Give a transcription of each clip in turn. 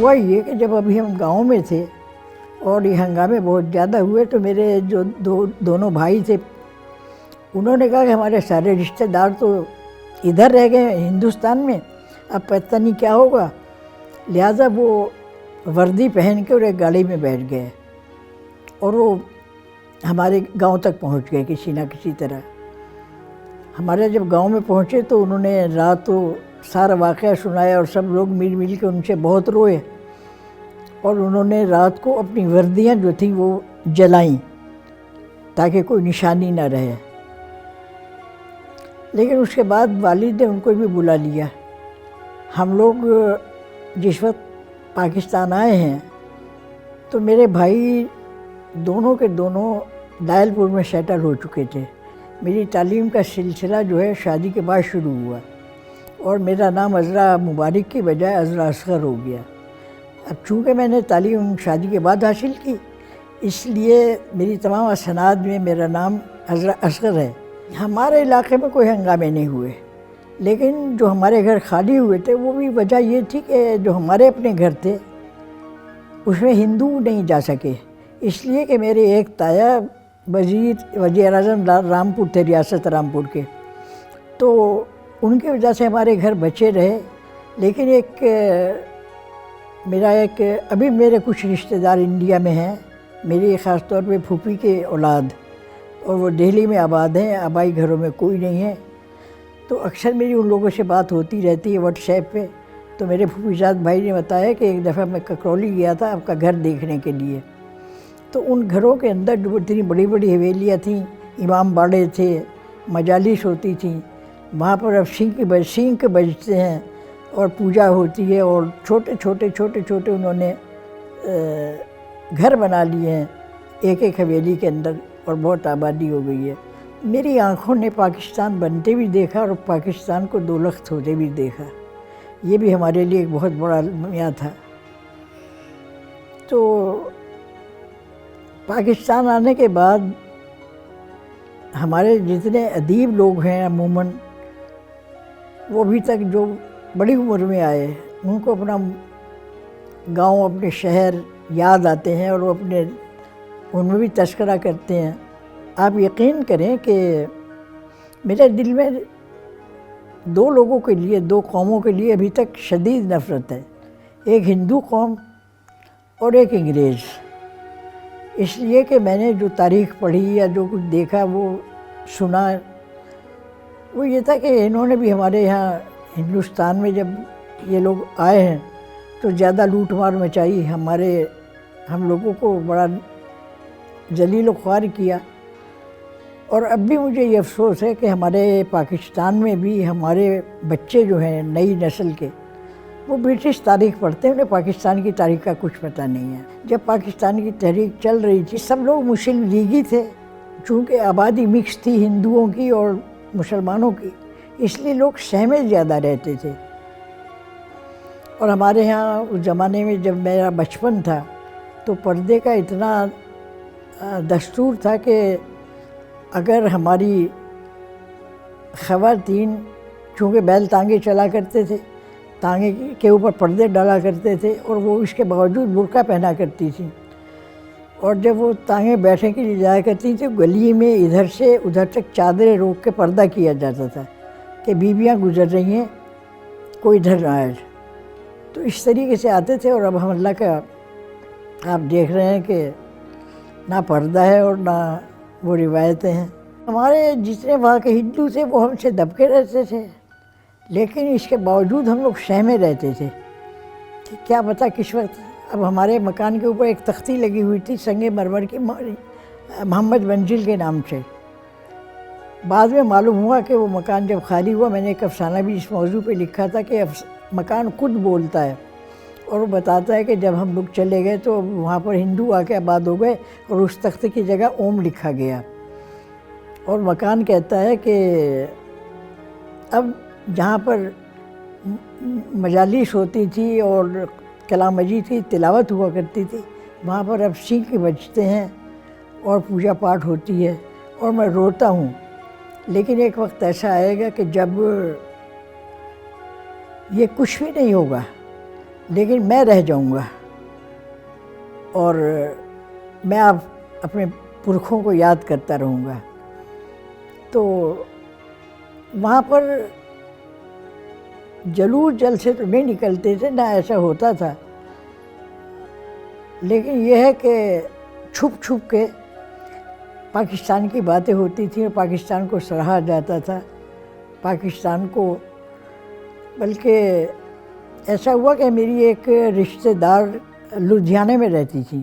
ہوا یہ کہ جب ابھی ہم گاؤں میں تھے اور یہ ہنگامے بہت زیادہ ہوئے تو میرے جو دونوں بھائی تھے انہوں نے کہا کہ ہمارے سارے رشتہ دار تو ادھر رہ گئے ہندوستان میں، اب پتہ نہیں کیا ہوگا، لہٰذا وہ وردی پہن کے اور ایک گاڑی میں بیٹھ گئے اور وہ ہمارے گاؤں تک پہنچ گئے کسی نہ کسی طرح۔ ہمارے جب گاؤں میں پہنچے تو انہوں نے رات کو سارا واقعہ سنایا اور سب لوگ مل کے ان سے بہت روئے، اور انہوں نے رات کو اپنی وردیاں جو تھیں وہ جلائیں تاکہ کوئی نشانی نہ رہے۔ لیکن اس کے بعد والد نے ان کو بھی بلا لیا۔ ہم لوگ جس وقت پاکستان آئے ہیں تو میرے بھائی دونوں کے دونوں لائل پور میں سیٹل ہو چکے تھے۔ میری تعلیم کا سلسلہ جو ہے شادی کے بعد شروع ہوا اور میرا نام عذرا مبارک کی بجائے عذرا اصغر ہو گیا۔ اب چونکہ میں نے تعلیم شادی کے بعد حاصل کی، اس لیے میری تمام اسناد میں میرا نام عذرا اصغر ہے۔ ہمارے علاقے میں کوئی ہنگامے نہیں ہوئے، لیکن جو ہمارے گھر خالی ہوئے تھے وہ بھی وجہ یہ تھی کہ جو ہمارے اپنے گھر تھے اس میں ہندو نہیں جا سکے، اس لیے کہ میرے ایک تایا وزیر اعظم رامپور تھے، ریاست رامپور کے، تو ان کی وجہ سے ہمارے گھر بچے رہے۔ لیکن ابھی میرے کچھ رشتہ دار انڈیا میں ہیں، میری خاص طور پہ پھوپھی کے اولاد، اور وہ دہلی میں آباد ہیں، آبائی گھروں میں کوئی نہیں ہے۔ تو اکثر میری ان لوگوں سے بات ہوتی رہتی ہے واٹس ایپ پہ۔ تو میرے پھوپھی زاد بھائی نے بتایا کہ ایک دفعہ میں ککرولی گیا تھا آپ کا گھر دیکھنے کے لیے، تو ان گھروں کے اندر جو اتنی بڑی بڑی حویلیاں تھیں، امام باڑے تھے، مجالس ہوتی تھیں، وہاں پر اب سینک بجتے ہیں اور پوجا ہوتی ہے، اور چھوٹے چھوٹے انہوں نے گھر بنا لیے ہیں ایک ایک حویلی کے اندر، اور بہت آبادی ہو گئی ہے۔ میری آنکھوں نے پاکستان بنتے بھی دیکھا اور پاکستان کو دو لخت ہوتے بھی دیکھا، یہ بھی ہمارے لیے ایک بہت بڑا المیہ تھا۔ تو پاکستان آنے کے بعد ہمارے جتنے ادیب لوگ ہیں عموماً، وہ ابھی تک جو بڑی عمر میں آئے ان کو اپنا گاؤں اپنے شہر یاد آتے ہیں اور وہ ان میں بھی تذکرہ کرتے ہیں۔ آپ یقین کریں کہ میرے دل میں دو لوگوں کے لیے، دو قوموں کے لیے ابھی تک شدید نفرت ہے، ایک ہندو قوم اور ایک انگریز۔ اس لیے کہ میں نے جو تاریخ پڑھی یا جو کچھ دیکھا وہ سنا، وہ یہ تھا کہ انہوں نے بھی ہمارے یہاں ہندوستان میں جب یہ لوگ آئے ہیں تو زیادہ لوٹ مار مچائی، ہم لوگوں کو بڑا ذلیل و خوار کیا۔ اور اب بھی مجھے یہ افسوس ہے کہ ہمارے پاکستان میں بھی ہمارے بچے جو ہیں نئی نسل کے، وہ برٹش تاریخ پڑھتے ہیں، انہیں پاکستان کی تاریخ کا کچھ پتہ نہیں ہے۔ جب پاکستان کی تحریک چل رہی تھی سب لوگ مسلم لیگی تھے، چونکہ آبادی مکس تھی ہندوؤں کی اور مسلمانوں کی، اس لیے لوگ سہمے زیادہ رہتے تھے۔ اور ہمارے ہاں اس زمانے میں جب میرا بچپن تھا تو پردے کا اتنا دستور تھا کہ اگر ہماری خواتین، چونکہ بیل ٹانگے چلا کرتے تھے، ٹانگے کے اوپر پردے ڈالا کرتے تھے اور وہ اس کے باوجود برقع پہنا کرتی تھیں، اور جب وہ ٹانگیں بیٹھنے کے لیے جایا کرتی تھیں گلی میں ادھر سے ادھر تک چادریں روک کے پردہ کیا جاتا تھا کہ بیویاں گزر رہی ہیں کوئی ادھر نہ آئے۔ تو اس طریقے سے آتے تھے، اور اب ہم اللہ کا آپ دیکھ رہے ہیں کہ نہ پردہ ہے اور نہ وہ روایتیں ہیں۔ ہمارے جتنے وہاں کے ہندو تھے وہ ہم سے دب کے رہتے تھے، لیکن اس کے باوجود ہم لوگ سہمے رہتے تھے کہ کیا پتہ کس وقت۔ اب ہمارے مکان کے اوپر ایک تختی لگی ہوئی تھی سنگ مرمر کی، محمد منزل کے نام سے۔ بعد میں معلوم ہوا کہ وہ مکان جب خالی ہوا، میں نے ایک افسانہ بھی اس موضوع پہ لکھا تھا کہ مکان خود بولتا ہے، اور وہ بتاتا ہے کہ جب ہم لوگ چلے گئے تو وہاں پر ہندو آ کے آباد ہو گئے اور اس تختے کی جگہ اوم لکھا گیا، اور مکان کہتا ہے کہ اب جہاں پر مجالس ہوتی تھی اور کلام مجید کی تلاوت ہوا کرتی تھی، وہاں پر اب سینک بجتے ہیں اور پوجا پاٹ ہوتی ہے، اور میں روتا ہوں۔ لیکن ایک وقت ایسا آئے گا کہ جب یہ کچھ بھی نہیں ہوگا، لیکن میں رہ جاؤں گا اور میں اب اپنے پرکھوں کو یاد کرتا رہوں گا۔ تو وہاں پر جلوس جلسے تو نہیں نکلتے تھے، نہ ایسا ہوتا تھا، لیکن یہ ہے کہ چھپ چھپ کے پاکستان کی باتیں ہوتی تھیں اور پاکستان کو سراہا جاتا تھا، پاکستان کو۔ بلکہ ایسا ہوا کہ میری ایک رشتہ دار لدھیانے میں رہتی تھی،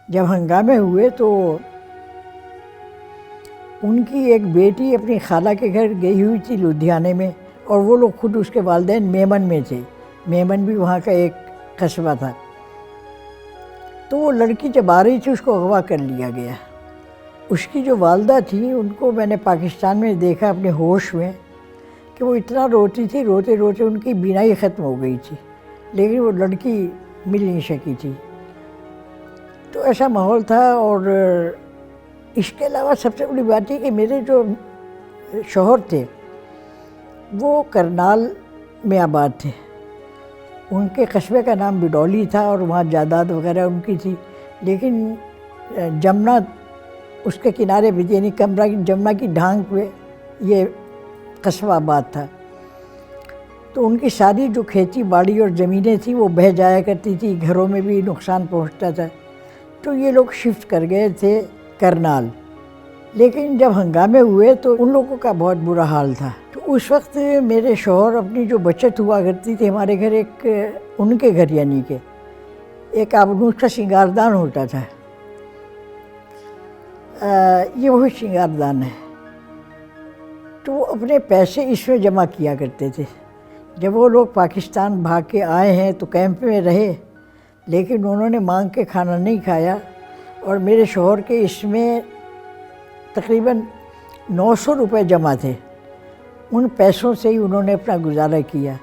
جب ہنگامے ہوئے تو ان کی ایک بیٹی اپنی خالہ کے گھر گئی ہوئی تھی لدھیانے میں، اور وہ لوگ خود اس کے والدین میمن میں تھے، میمن بھی وہاں کا ایک قصبہ تھا۔ تو وہ لڑکی جب آ رہی تھی اس کو اغوا کر لیا گیا۔ اس کی جو والدہ تھی ان کو میں نے پاکستان میں دیکھا اپنے ہوش میں کہ وہ اتنا روتی تھی، روتے روتے ان کی بینائی ختم ہو گئی تھی، لیکن وہ لڑکی مل نہیں سکی تھی۔ تو ایسا ماحول تھا۔ اور اس کے علاوہ سب سے بڑی بات یہ کہ میرے جو شوہر تھے وہ کرنال میں آباد تھے، ان کے قصبے کا نام بڈولی تھا اور وہاں جائیداد وغیرہ ان کی تھی، لیکن جمنا اس کے کنارے پہ، یعنی جمنا کی ڈھانگ پہ یہ قصبہ آباد تھا۔ تو ان کی ساری جو کھیتی باڑی اور زمینیں تھیں وہ بہہ جایا کرتی تھی، گھروں میں بھی نقصان پہنچتا تھا۔ تو یہ لوگ شفٹ کر گئے تھے کرنال، لیکن جب ہنگامے ہوئے تو ان لوگوں کا بہت برا حال تھا۔ تو اس وقت میرے شوہر اپنی جو بچت ہوا کرتی تھی ہمارے گھر، ایک ان کے گھر یعنی کہ ایک آبنوس کا سنگاردان ہوتا تھا، یہ وہی سنگاردان ہے، تو وہ اپنے پیسے اس میں جمع کیا کرتے تھے۔ جب وہ لوگ پاکستان بھاگ کے آئے ہیں تو کیمپ میں رہے، لیکن انہوں نے مانگ کے کھانا نہیں کھایا، اور میرے شوہر کے اس میں تقریباً 900 روپے جمع تھے، ان پیسوں سے ہی انہوں نے اپنا گزارا کیا۔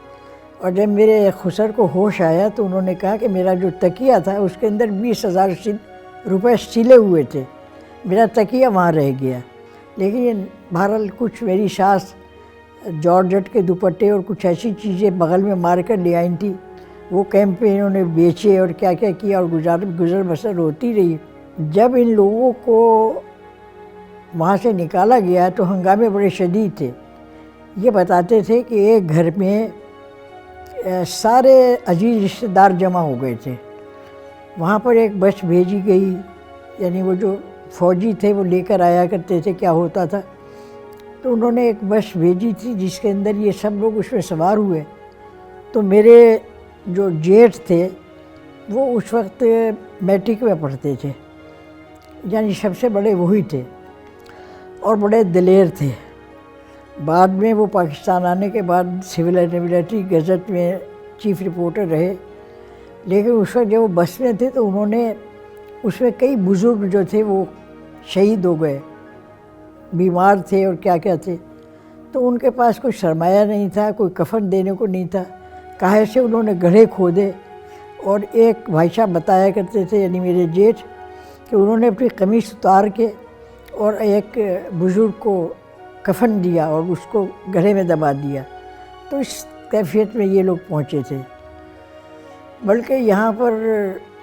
اور جب میرے خسر کو ہوش آیا تو انہوں نے کہا کہ میرا جو تکیہ تھا اس کے اندر 20,000 روپے سلے ہوئے تھے، میرا تکیہ وہاں رہ گیا۔ لیکن بہرحال کچھ میری ساس جارجٹ کے دوپٹے اور کچھ ایسی چیزیں بغل میں مار کر لے آئی تھیں، وہ کیمپ پہ انہوں نے بیچے اور کیا کیا کیا، اور گزر بسر ہوتی رہی۔ جب ان لوگوں کو وہاں سے نکالا گیا تو ہنگامے بڑے شدید تھے۔ یہ بتاتے تھے کہ ایک گھر میں سارے عزیز رشتہ دار جمع ہو گئے تھے، وہاں پر ایک بس بھیجی گئی، یعنی وہ جو فوجی تھے وہ لے کر آیا کرتے تھے کیا ہوتا تھا، تو انہوں نے ایک بس بھیجی تھی جس کے اندر یہ سب لوگ اس میں سوار ہوئے۔ تو میرے جو جیٹھ تھے وہ اس وقت میٹرک میں پڑھتے تھے، یعنی سب سے بڑے وہی تھے اور بڑے دلیر تھے۔ بعد میں وہ پاکستان آنے کے بعد سول اینڈ ملٹری گزٹ میں چیف رپورٹر رہے، لیکن اس وقت جب وہ بس میں تھے تو انہوں نے اس میں کئی بزرگ جو تھے وہ شہید ہو گئے، بیمار تھے اور کیا کیا تھے، تو ان کے پاس کوئی سرمایہ نہیں تھا، کوئی کفن دینے کو نہیں تھا، کاہے سے انہوں نے گڑھے کھودے۔ اور ایک بھائی صاحب بتایا کرتے تھے یعنی میرے جیٹھ کہ انہوں نے اپنی قمیص اتار کے اور ایک بزرگ کو کفن دیا اور اس کو گڑھے میں دبا دیا۔ تو اس کیفیت میں یہ لوگ پہنچے تھے۔ بلکہ یہاں پر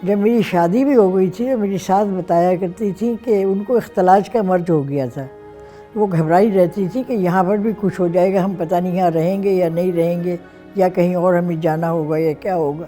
جب میری شادی بھی ہو گئی تھی تو میری ساس بتایا کرتی تھی کہ ان کو اختلاج کا مرض ہو گیا تھا، وہ گھبرائی رہتی تھی کہ یہاں پر بھی کچھ ہو جائے گا، ہم پتہ نہیں یہاں رہیں گے یا نہیں رہیں گے، یا کہیں اور ہمیں جانا ہوگا یا کیا ہوگا۔